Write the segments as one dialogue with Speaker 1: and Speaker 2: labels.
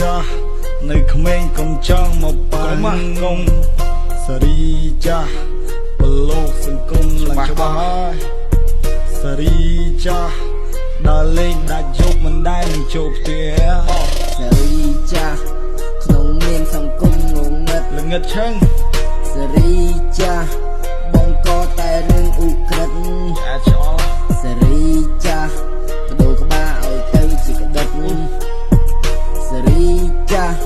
Speaker 1: ចាស់នៅក្មេងកុំចង់មកប៉ាម៉ាស់កុំសេរីចាស់បលោកសង្គមឡើងច្បាស់ហើយសេរីចាស់ដល់លេងដាច់យប់មិនដែលនឹងចូលផ្ទះ
Speaker 2: សេរីចាស់ក្នុងនាមសង្គមងងឹត
Speaker 1: ល្ងឹតឈឹង
Speaker 2: សេរីចាស់បងក៏តែរឿងឧក្រិដ្ឋ
Speaker 1: អាចឆ្អល់
Speaker 2: សេរីចាស់បដូរក្បាលឲ្យទៅជាក្តិតសេរីចាស់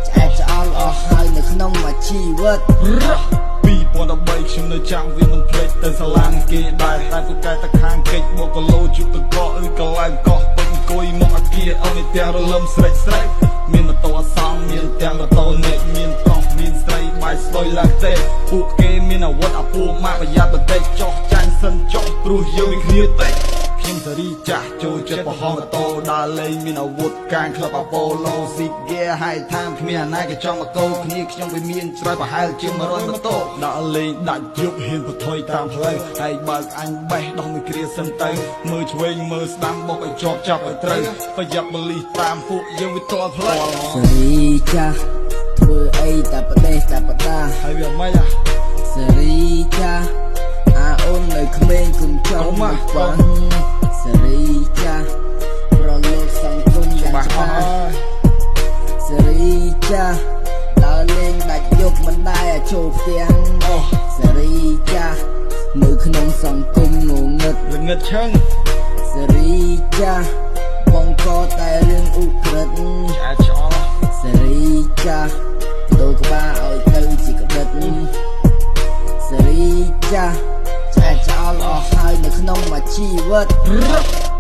Speaker 2: ឆ្អែតឆ្អល់អស់ហើយនៅក្នុងមួយជីវិត
Speaker 1: 2013ខ្ញុំនៅចាំវាមិនភ្លេចទៅសាលាគេដែរតែពូកែតខាងកិច្ចមកគីឡូជុតតកឬកន្លែងកោះពេញអង្គុយមកអាគារអស់នេះផ្ទះរលឹមស្រេចមានម៉ូតូអសងមានទាំងម៉ូតូអ្នកមានប្រុសមានស្រីបាយស្ទុយឡើងទេពួកគេមានអាវុធអាពូម៉ាក់ប្រយ័ត្នបន្តិចចោះចាញ់សិនចោះព្រោះយើងវាគ្នាតិចខ្ញុំសេរីចាស់ចូលចិត្តបោះម៉ូតូដើរលេងមានអាវុធកាងក្លឹបអាប៉ូឡូស៊ីហ្គាហើយថាមគ្មានអាណាគេចង់មកកោគ្នាខ្ញុំវាមានច្រយប្រហែលជា100ម៉ូតូដើរលេងដាច់យប់ហ៊ានបថុយតាមផ្លូវហើយបើកអញបេះដោះមួយគ្រាសិនទៅមើលឆ្វេងមើលស្ដាំបុកឲ្យជាប់ចាប់ឲ្យត្រូវប្រយ័ត្នបលិសតាមពួកយើងវាតល់ផ្លូវ
Speaker 2: សេរីចាស់ធ្វើអីតែប្រទេសតែបដា
Speaker 1: ហើយវាមិន
Speaker 2: សេរីចាស់អាអូននៅក្មេងគុំចង់មកបងសេរីចាស់ប្រលោកសង្គមយ៉ាងច្បាស់សេរីចាស់ដើរលេងដាច់យប់មិនដែលចូលផ្ទះសេរីចាស់នៅក្នុងសង្គមងងឹត
Speaker 1: ល្ងឹតឈឹង
Speaker 2: សេរីចាស់បងក៏តែរឿងឧក្រិដ្ឋ
Speaker 1: អាចឆ្អល់
Speaker 2: សេរីចាស់បដូរក្បាលឲ្យទៅជាក្តិតសេរីចាស់ឆ្អែតឆ្អល់អស់ហើយនៅក្នុងមួយជីវិត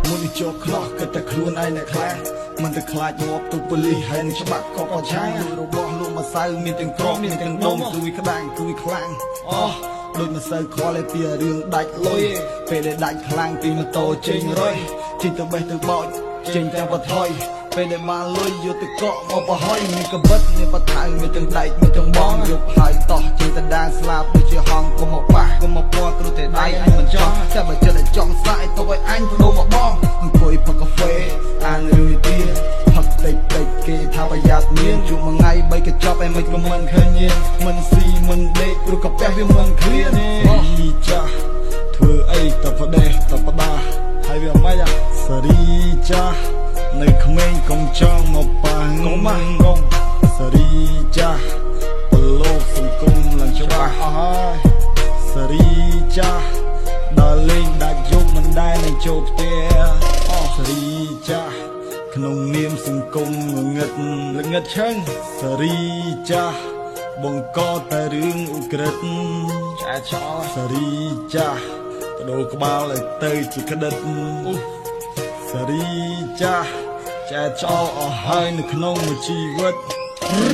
Speaker 1: មុននេះជាប់ខ្លោះគិតតែខ្លួនឯងអ្នកខ្លាំងមិនទៅខ្លាចងាប់ទូប៉ូលីសហើយនឹងច្បាប់ក៏ប្រឆាំងរបស់លោកម្សៅមានទាំងក្រមមានទាំងដុំគួយក្តាំងគួយខ្លាំងដូចម្សៅខ្វល់ឯពីរឿងដាច់លុយពេលដែលដាច់ខ្លាំងពីម៉ូតូចេញរុយចេញទៅបេះទៅបោចចេញទាំងបថុយពេលដែលបានលុយយកទៅកក់មកបរហើយមានកបិតមានបថៅមានទាំងដែកមានទាំងបងយកហើយតោះចេញទៅដានស្លាប់ដូចជាហងគុំមកប៉ះគុំមកពណ៌គ្រូតែដៃអញមិនចង់តែបើចិត្តតែចង់ស្លាយទៅឲ្យអញបដូរមកបងអង្គុយផឹកកាហ្វេអានរឿងទីផឹកតិចគេថាប្រយ័ត្នមានជួបមួយថ្ងៃ3កញ្ចប់ឯមិនក៏មិនឃើញញមិនស៊ីមិនដេកព្រោះកាពះវាមិនឃ្លានចាស់ធ្វើអីតែប្រទេសតែបដាហើយវាមិនសេរីចាស់នៅក្មេងកុំចង់មកប៉ាងុំម៉ាស់កុំសេរីចាស់បលោកសង្គមឡើងច្បាស់អស់ហើយសេរីចាស់ដល់លេងដាច់យប់មិនដែលនឹងចូលផ្ទះសេរីចាស់ក្នុងនាមសង្គមងងឹតល្ងឹតឈឹងសេរីចាស់បង្កតែរឿងឧក្រិដ្ឋឆ្អែតឆ្អល់សេរីចាស់បដូរក្បាលឲ្យទៅជាក្តិតសេរីចាស់ឆ្អែតឆ្អល់អស់ហើយនៅក្នុងមួយជីវិត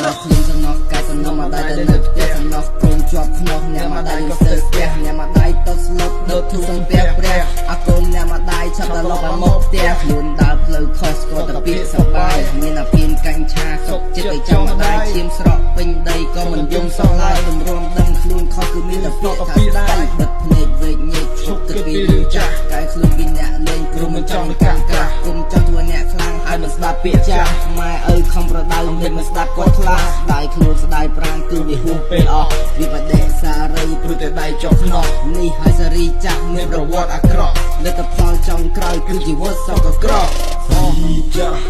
Speaker 2: អ្នកខ្លួនសំណោះកាច់សំណោះមកដៃទៅនៅផ្ទះសំណោះកូនជាប់ខ្នោះអ្នកមកដៃទៅផ្ទះអ្នកមកដៃទៅស្លុតដូចធូរសំពះព្រះអាកូនអ្នកមកដៃឆាប់ដល់លោកមកផ្ទះខ្លួនដើរផ្លូវខុសក៏តែពាក្យសបាយមានអាពៀនកាញ់ឆាសុកចិត្តទៅចាំមកដៃឈាមស្រក់ពេញដីក៏មិនយំសោះឡើយទម្រាំដឹងខ្លួនខុសគឺមានតែពាក្យថាស្ដាយបិទភ្នែកវេកញែកឈប់ទៅពីរឿងចាស់កាយខ្លួនពីអ្នកលេងព្រមមិនចង់កាំងក្រាស់គុំចង់ធ្វើអ្នកខ្លាំងហើយមិនស្ដាប់ពាក្យចាស់ម៉ែឪខំប្រដៅមិនស្ដាប់គាត់ខ្លាស្ដាយខ្លួនស្ដាយប្រាំងគឺវាហួសពេលអស់វាបដិសារីព្រោះតែដៃចុះខ្នោះនេះហើយសេរីចាស់មានប្រវត្តិអាក្រក់លទ្ធផលចុងក្រោយគឺជីវិតសោកក្រក់
Speaker 1: សេរីចាស់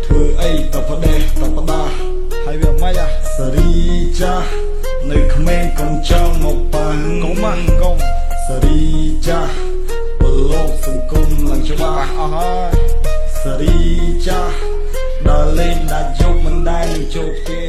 Speaker 1: ធ្វើអីតែប្រទេសតែបដាហើយវាមិនសេរីចាស់នៅក្មេងកុំចង់មកប៉ាងុំម៉ាស់កុំសេរីចាស់បលោកសង្គមឡើងច្បាស់អស់ហើយសេរីចាស់ដល់លេងដាច់យប់មិនដែលនឹងចូលផ្ទះ